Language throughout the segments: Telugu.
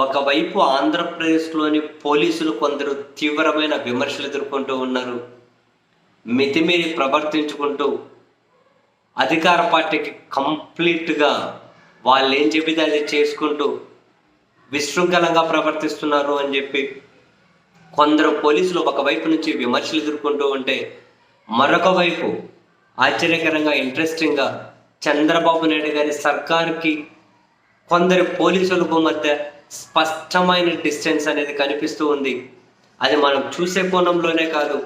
ఒకవైపు ఆంధ్రప్రదేశ్లోని పోలీసులు కొందరు తీవ్రమైన విమర్శలు ఎదుర్కొంటూ ఉన్నారు. మితిమీరి ప్రవర్తించుకుంటూ అధికార పార్టీకి కంప్లీట్గా వాళ్ళు ఏం చెబితే అది చేసుకుంటూ విశృంఖలంగా ప్రవర్తిస్తున్నారు అని చెప్పి కొందరు పోలీసులు ఒకవైపు నుంచి విమర్శలు ఎదుర్కొంటూ ఉంటే, మరొక వైపు ఆశ్చర్యకరంగా ఇంట్రెస్టింగ్గా చంద్రబాబు నాయుడు గారి సర్కార్కి కొందరు పోలీసులకు మధ్య స్పష్టమైన డిస్టెన్స్ అనేది కనిపిస్తూ ఉంది. అది మనం చూసే కోణంలోనే కాదు,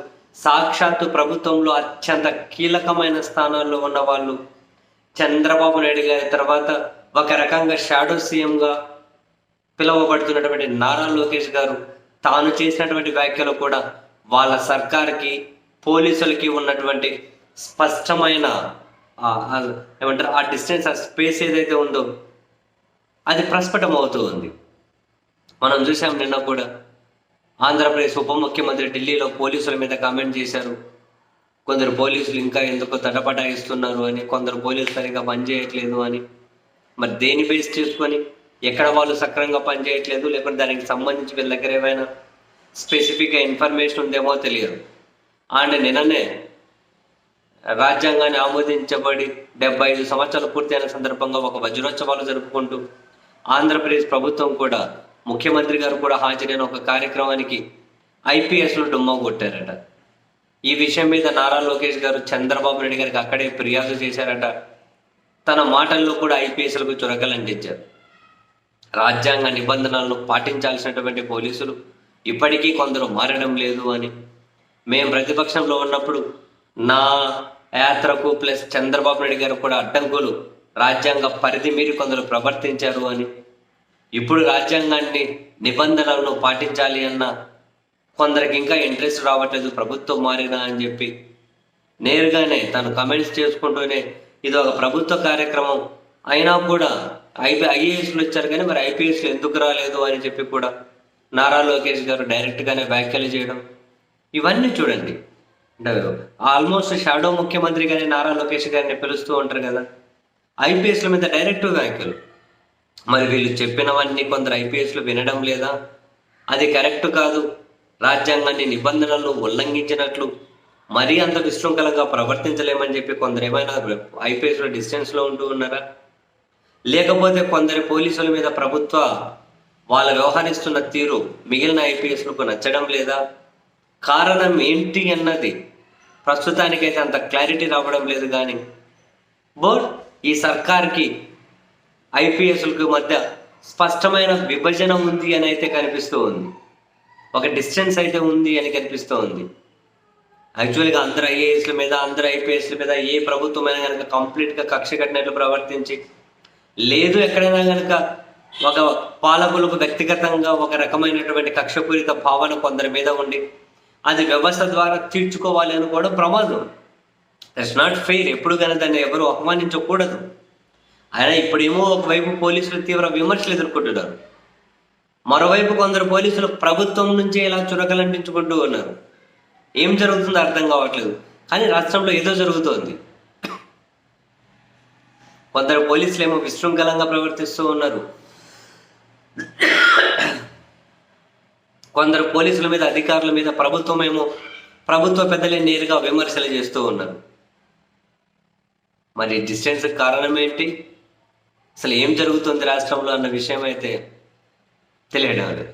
సాక్షాత్తు ప్రభుత్వంలో అత్యంత కీలకమైన స్థానాల్లో ఉన్న వాళ్ళు చంద్రబాబు నాయుడు గారి తర్వాత ఒక రకంగా షాడో సీఎంగా పిలువబడుతున్నటువంటి నారా లోకేష్ గారు తాను చేసినటువంటి వ్యాఖ్యలు కూడా వాళ్ళ సర్కార్కి పోలీసులకి ఉన్నటువంటి స్పష్టమైన ఏమంటారు ఆ డిస్టెన్స్, ఆ స్పేస్ ఏదైతే ఉందో అది ప్రస్ఫుటం అవుతూ ఉంది. మనం చూసాం నిన్న కూడా ఆంధ్రప్రదేశ్ ఉప ముఖ్యమంత్రి ఢిల్లీలో పోలీసుల మీద కామెంట్ చేశారు. కొందరు పోలీసులు ఇంకా ఎందుకు తటపటాయిస్తున్నారు అని, కొందరు పోలీసులు సరిగా పనిచేయట్లేదు అని. మరి దేని బేస్ చేసుకొని ఎక్కడ వాళ్ళు సక్రమంగా పనిచేయట్లేదు, లేకుంటే దానికి సంబంధించి వీళ్ళ దగ్గర ఏమైనా స్పెసిఫిక్గా ఇన్ఫర్మేషన్ ఉందేమో తెలియదు. అండ్ నిన్ననే రాజ్యాంగాన్ని ఆమోదించబడి 75 సంవత్సరాలు పూర్తయిన సందర్భంగా ఒక వజ్రోత్సవాలు జరుపుకుంటూ ఆంధ్రప్రదేశ్ ప్రభుత్వం కూడా ముఖ్యమంత్రి గారు కూడా హాజరైన ఒక కార్యక్రమానికి ఐపీఎస్లు డుమ్మా కొట్టారట. ఈ విషయం మీద నారా లోకేష్ గారు చంద్రబాబు నాయుడు గారికి అక్కడే ఫిర్యాదు చేశారట. తన మాటల్లో కూడా ఐపీఎస్లకు చురకలంటించారు. రాజ్యాంగ నిబంధనలను పాటించాల్సినటువంటి పోలీసులు ఇప్పటికీ కొందరు మారడం లేదు అని, మేము ప్రతిపక్షంలో ఉన్నప్పుడు నా యాత్రకు ప్లస్ చంద్రబాబు నాయుడు గారు కూడా అడ్డంకులు రాజ్యాంగ పరిధి మీరి కొందరు ప్రవర్తించారు అని, ఇప్పుడు రాజ్యాంగాన్ని నిబంధనలను పాటించాలి అన్న కొందరికి ఇంకా ఇంట్రెస్ట్ రావట్లేదు ప్రభుత్వం మారినా అని చెప్పి నేరుగానే తను కమెంట్స్ చేసుకుంటూనే ఇది ఒక ప్రభుత్వ కార్యక్రమం అయినా కూడా ఐఏఎస్లు వచ్చారు కానీ మరి ఐపీఎస్లు ఎందుకు రాలేదు అని చెప్పి కూడా నారా లోకేష్ గారు డైరెక్ట్గానే వ్యాఖ్యలు చేయడం, ఇవన్నీ చూడండి. ఆల్మోస్ట్ షాడో ముఖ్యమంత్రిగానే నారా లోకేష్ గారిని పిలుస్తూ ఉంటారు కదా, ఐపీఎస్ల మీద డైరెక్ట్ వ్యాఖ్యలు. మరి వీళ్ళు చెప్పినవన్నీ కొందరు ఐపీఎస్లు వినడం లేదా? అది కరెక్ట్ కాదు, రాజ్యాంగాన్ని నిబంధనలను ఉల్లంఘించినట్లు మరీ అంత విశృంఖలంగా ప్రవర్తించలేమని చెప్పి కొందరు ఏమైనా ఐపీఎస్లో డిస్టెన్స్లో ఉంటూ ఉన్నారా? లేకపోతే కొందరి పోలీసుల మీద ప్రభుత్వ వాళ్ళ వ్యవహరిస్తున్న తీరు మిగిలిన ఐపీఎస్లకు నచ్చడం లేదా? కారణం ఏంటి అన్నది ప్రస్తుతానికైతే అంత క్లారిటీ రావడం లేదు. కానీ బట్ ఈ సర్కార్కి ఐపీఎస్లకు మధ్య స్పష్టమైన విభజన ఉంది అని అయితే కనిపిస్తూ ఉంది, ఒక డిస్టెన్స్ అయితే ఉంది అని కనిపిస్తూ ఉంది. యాక్చువల్గా అందరు ఐఏఎస్ల మీద అందరు ఐపీఎస్ల మీద ఏ ప్రభుత్వమైనా కనుక కంప్లీట్గా కక్ష కట్టినట్లు ప్రవర్తించి, లేదు ఎక్కడైనా కనుక ఒక పాలకులకు వ్యక్తిగతంగా ఒక రకమైనటువంటి కక్షపూరిత భావన కొందరి మీద ఉండి అది వ్యవస్థ ద్వారా తీర్చుకోవాలి అనుకోవడం ప్రమాదం. That's not fair. ఎప్పుడు కానీ దాన్ని ఎవరు అవమానించకూడదు. అయినా ఇప్పుడేమో ఒకవైపు పోలీసులు తీవ్ర విమర్శలు ఎదుర్కొంటున్నారు, మరోవైపు కొందరు పోలీసులు ప్రభుత్వం నుంచి ఇలా చురకలంటించుకుంటూ ఉన్నారు. ఏం జరుగుతుందో అర్థం కావట్లేదు, కానీ రాష్ట్రంలో ఏదో జరుగుతోంది. కొందరు పోలీసులు ఏమో విశృంఖలంగా ప్రవర్తిస్తూ ఉన్నారు, కొందరు పోలీసుల మీద అధికారుల మీద ప్రభుత్వ పెద్దలే నేరుగా విమర్శలు చేస్తూ ఉన్నారు. మరి డిస్టెన్స్ కారణం ఏంటి, అసలు ఏం జరుగుతుంది రాష్ట్రంలో అన్న విషయం అయితే తెలియడం లేదు.